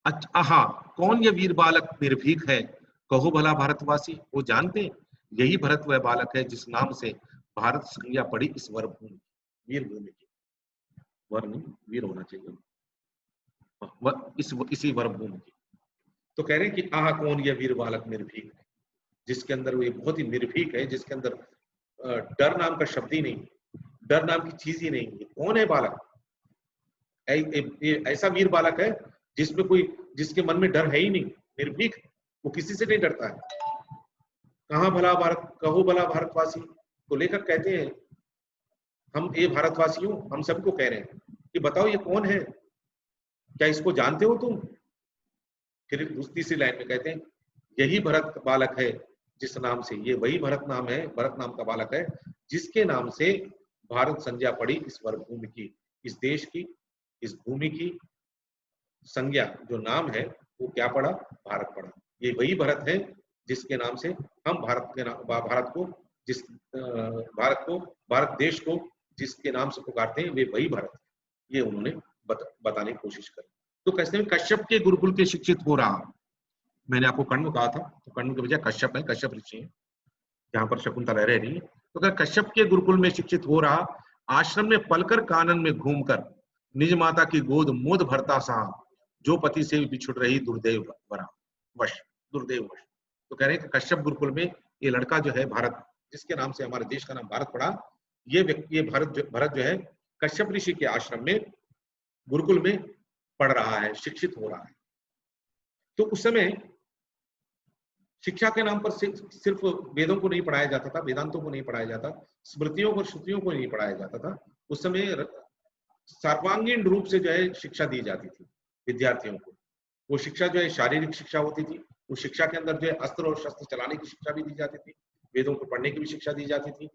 अच्छा हाँ, कौन ये वीर बालक निर्भीक है, कहो भला भारतवासी। वो जानते यही भरत वह बालक है जिस नाम से भारत संज्ञा पड़ी इस वर भूमि, वीर भूमि की, वर नहीं वीर होना चाहिए, इसी वर भूमि की। तो कह रहे हैं कि आह कौन ये वीर बालक निर्भीक है, जिसके अंदर वो बहुत ही निर्भीक है, जिसके अंदर डर नाम का शब्द ही नहीं, डर नाम की चीज ही नहीं है। कौन है बालक? ऐसा वीर बालक है जिसमें कोई, जिसके मन में डर है ही नहीं, निर्भीक, वो किसी से नहीं डरता है। कहाँ भला भारत, कहो भला भारतवासी। तो लेखक कहते हैं, हम ये भारतवासियों, हम सबको कह रहे हैं कि बताओ ये कौन है, क्या इसको जानते हो तुम? फिर तीसरी लाइन में कहते हैं, यही भरत बालक है जिस नाम से, ये वही भरत नाम है, भरत नाम का बालक है जिसके नाम से भारत संज्ञा पड़ी इस वर भूमि की, इस देश की, इस भूमि की संज्ञा, जो नाम है वो क्या पड़ा? भारत पड़ा। ये वही भरत है जिसके नाम से हम भारत के नाम, भारत को, जिस भारत देश को जिसके नाम से पुकारते हैं, वे वही भरत है। ये उन्होंने बताने की कोशिश करी। तो कहते हैं कश्यप के गुरुकुल के शिक्षित हो रहा। मैंने आपको कण्व कहा था, तो कण्व के बजाय कश्यप है, कश्यप ऋषि है, जहां पर शकुंतला रह रही है। तो क्या कश्यप के गुरुकुल में शिक्षित हो रहा, आश्रम में पलकर कानन में घूमकर निज माता की गोद मोद भरता सा, जो पति से बिछुड़ रही दुर्दैव वरा वश, दुर्दैव वश। तो कह रहे हैं कि कश्यप गुरुकुल में ये लड़का जो है भारत, जिसके नाम से हमारे देश का नाम भारत पड़ा, ये व्यक्ति, ये भरत जो है कश्यप ऋषि के आश्रम में गुरुकुल में पढ़ रहा है, शिक्षित हो रहा है। तो उस समय शिक्षा के नाम पर सिर्फ वेदों को नहीं पढ़ाया जाता था, वेदांतों को नहीं पढ़ाया जाता, स्मृतियों और श्रुतियों को नहीं पढ़ाया जाता था। उस समय सर्वांगीण रूप से जो है शिक्षा दी जाती थी विद्यार्थियों को। वो शिक्षा जो है शारीरिक शिक्षा होती थी, उस शिक्षा के अंदर जो है अस्त्र और शस्त्र चलाने की शिक्षा भी दी जाती थी, वेदों को पढ़ने की भी शिक्षा दी जाती थी,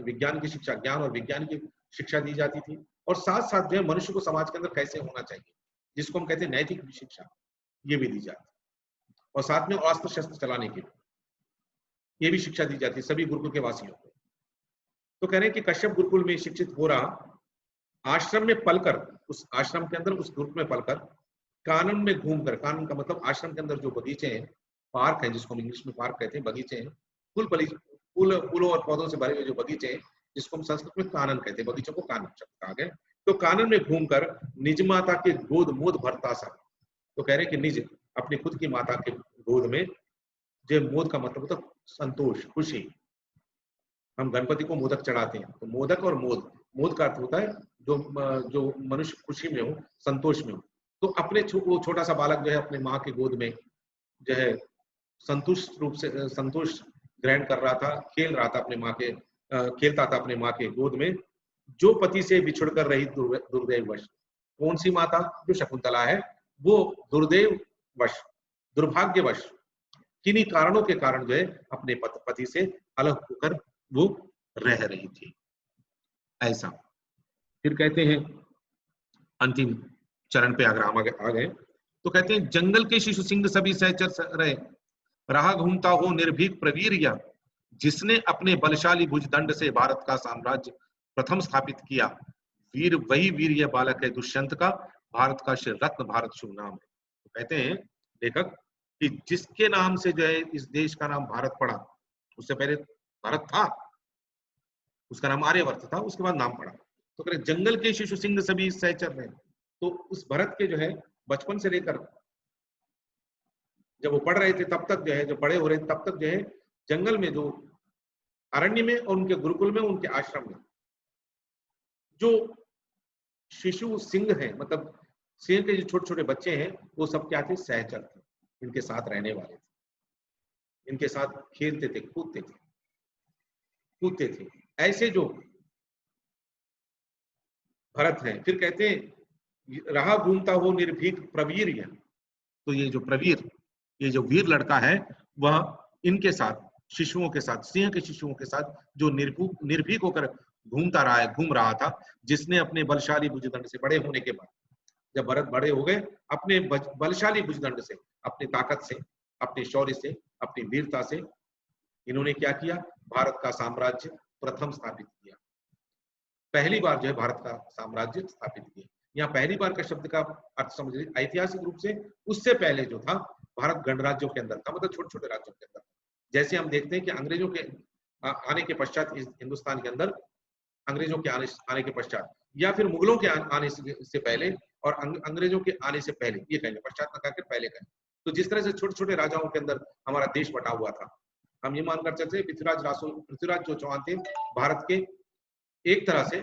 विज्ञान की शिक्षा, ज्ञान और विज्ञान की शिक्षा दी जाती थी, और साथ साथ जो है मनुष्य को समाज के अंदर कैसे होना चाहिए, जिसको हम कहते हैं नैतिक शिक्षा, ये भी दी जाती, और साथ में अस्त्र शस्त्र चलाने की ये भी शिक्षा दी जाती सभी गुरुकुल के वासियों को। तो कह रहे हैं कि कश्यप गुरुकुल में शिक्षित हो रहा, आश्रम में पलकर, उस आश्रम के अंदर, उस गुरुकुल में पलकर, कानन में घूमकर, कानन का मतलब आश्रम के अंदर जो बगीचे हैं, पार्क हैं, जिसको हम इंग्लिश में पार्क कहते हैं, बगीचे हैं, फूलों और पौधों से भरे हुए जो बगीचे हैं, जिसको हम संस्कृत में कानन कहते हैं, बगीचों को कानन शब्द कहा गया। तो कानन में घूमकर निज माता के गोद मोद भरता सा। तो कह रहे हैं कि निज, अपनी खुद की माता के गोद में, जो मोद का मतलब होता है संतोष, खुशी। हम गणपति को मोदक चढ़ाते हैं, तो मोदक और मोद, मोद का अर्थ होता है जो मनुष्य खुशी में हो, संतोष में हो। तो अपने वो छोटा सा बालक जो है अपने माँ की गोद में जो है संतुष्ट रूप से संतोष ग्रहण कर रहा था, खेल रहा था अपने माँ के, खेलता था अपने माँ के गोद में, जो पति से बिछुड़ कर रही दुर्दैव वश। कौन सी माता? जो शकुंतला है, वो दुर्दैव वश, दुर्भाग्यवश, किन्हीं कारणों के कारण जो है अपने पति से अलग होकर वो रह रही थी, ऐसा। फिर कहते हैं अंतिम चरण पे अगर हम आ गए तो कहते हैं जंगल के शिशु सिंह सभी सहचर रहे, रहा घूमता हो निर्भीक प्रवीर्य, जिसने अपने बलशाली भुजदंड से भारत का साम्राज्य प्रथम स्थापित किया, वीर वही वीर यह बालक है दुष्यंत का, भारत का श्री रत्न भारत शुभ नाम है। तो कहते हैं लेखक कि जिसके नाम से जो है इस देश का नाम भारत पड़ा, उससे पहले भारत था, उसका नाम आर्यवर्त था, उसके बाद नाम पड़ा। तो कह रहे जंगल के शिशु सिंह सभी सहचर रहे। तो उस भरत के जो है बचपन से लेकर जब वो पढ़ रहे थे तब तक जो है, जब बड़े हो रहे थे तब तक जो है जंगल में, जो अरण्य में और उनके गुरुकुल में, उनके आश्रम में जो शिशु सिंह हैं, मतलब सिंह के जो छोटे छोटे बच्चे हैं, वो सब क्या थे? सहचर थे, इनके साथ रहने वाले थे, इनके साथ खेलते थे, कूदते थे, ऐसे जो भरत हैं। फिर कहते हैं रहा घूमता हो निर्भीक प्रवीर, तो ये जो प्रवीर, ये जो वीर लड़का है, वह इनके साथ, शिशुओं के साथ, सिंह के शिशुओं के साथ जो निर्भीक होकर घूम रहा था, जिसने अपने बलशाली भुजदंड से, बड़े होने के बाद जब भरत बड़े हो गए, अपने बलशाली भुजदंड से, अपनी ताकत से, अपने शौर्य से, अपनी वीरता से, इन्होंने क्या किया? भारत का साम्राज्य प्रथम स्थापित किया। पहली बार जो है भारत का साम्राज्य स्थापित किया। यहाँ पहली बार का शब्द का अर्थ समझिए ऐतिहासिक रूप से, उससे पहले जो था भारत गणराज्यों के अंदर था, मतलब छोटे छोटे राज्यों के अंदर। जैसे हम देखते हैं कि अंग्रेजों के आने के पश्चात इस हिंदुस्तान के अंदर, अंग्रेजों के आने के पश्चात, या फिर मुगलों के आने से पहले और अंग्रेजों के आने से पहले, ये कहेंगे, पश्चात न कहकर पहले कहें, तो जिस तरह से छोटे छोटे राजाओं के अंदर हमारा देश बटा हुआ था, हम ये मानकर चलते पृथ्वीराज जो चौहान थे, भारत के एक तरह से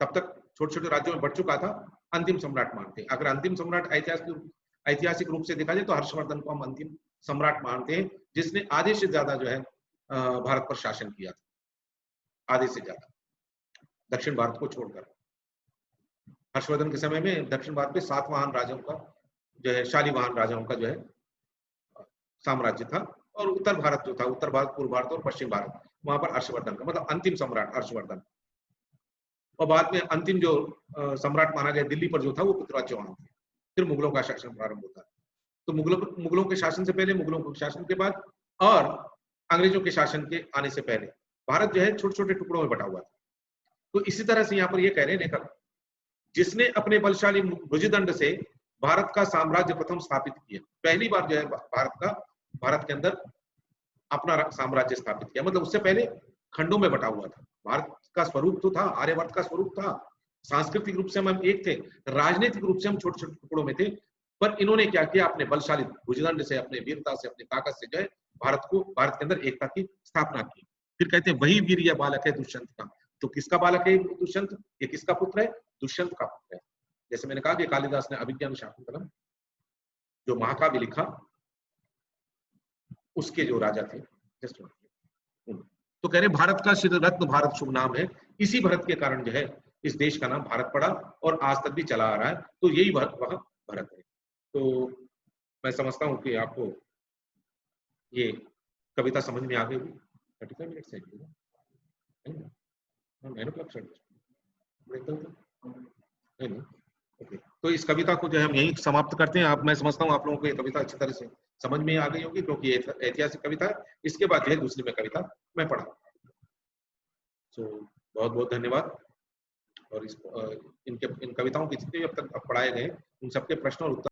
तब तक छोटे छोटे राज्यों में बढ़ चुका था, अंतिम सम्राट मानते हैं। अगर अंतिम सम्राट ऐतिहासिक रूप से देखा जाए तो हर्षवर्धन को हम अंतिम सम्राट मानते हैं, जिसने आधे से ज्यादा जो है भारत पर शासन किया था, आधे से ज्यादा, दक्षिण भारत को छोड़कर। हर्षवर्धन के समय में दक्षिण भारत में सातवाहन राजाओं का जो है, शालिवाहन राजाओं का जो है साम्राज्य था, और उत्तर भारत जो था, उत्तर भारत, पूर्व भारत और पश्चिम भारत, वहां पर हर्षवर्धन का, मतलब अंतिम सम्राट हर्षवर्धन। और बाद में अंतिम जो सम्राट माना गया दिल्ली पर जो था, वो पृथ्वीराज चौहान थे। फिर मुगलों का शासन प्रारंभ होता है। तो मुगलों के शासन से पहले, मुगलों के शासन के बाद, और अंग्रेजों के शासन के आने से पहले भारत जो है छोटे छोटे टुकड़ों में बटा हुआ था। तो इसी तरह से यहाँ पर ये कह रहे हैं लेखक, जिसने अपने बलशाली भुजदंड से भारत का साम्राज्य प्रथम स्थापित किया। पहली बार जो है भारत के अंदर अपना साम्राज्य स्थापित किया, मतलब उससे पहले खंडों में बटा हुआ था। भारत का स्वरूप तो था, आर्यवर्त का स्वरूप था, सांस्कृतिक रूप से हम एक थे, राजनीतिक रूप से हम छोटे छोटे टुकड़ों में थे, पर इन्होंने क्या किया, अपने बलशाली भुजदंड से, अपने वीरता से, अपनी ताकत से जो है भारत के अंदर एकता की स्थापना की। फिर कहते हैं वही वीर यह बालक है दुष्यंत का। तो किसका बालक है दुष्यंत? ये किसका पुत्र है? दुष्यंत का पुत्र है। जैसे मैंने कहा कि कालिदास ने अभिज्ञान शाकुंतलम जो महाकाव्य लिखा, उसके जो राजा थे, तो कह रहे भारत का श्री रत्न, भारत शुभ नाम है, इसी भरत के कारण जो है इस देश का नाम भारत पड़ा और आज तक भी चला आ रहा है। तो यही वह भरत है। तो मैं समझता हूँ कि आपको ये कविता समझ में आ गई होगी। 35 मिनट से ओके, तो इस कविता को जो है हम यहीं समाप्त करते हैं। आप, मैं समझता हूँ आप लोगों को ये कविता अच्छी तरह से समझ में आ गई होगी, क्योंकि ऐतिहासिक कविता है। इसके बाद जो है दूसरी में कविता मैं पढ़ा। तो बहुत बहुत धन्यवाद। और इन कविताओं के जितने भी अब तक पढ़ाए गए, उन सबके प्रश्न और उत्तर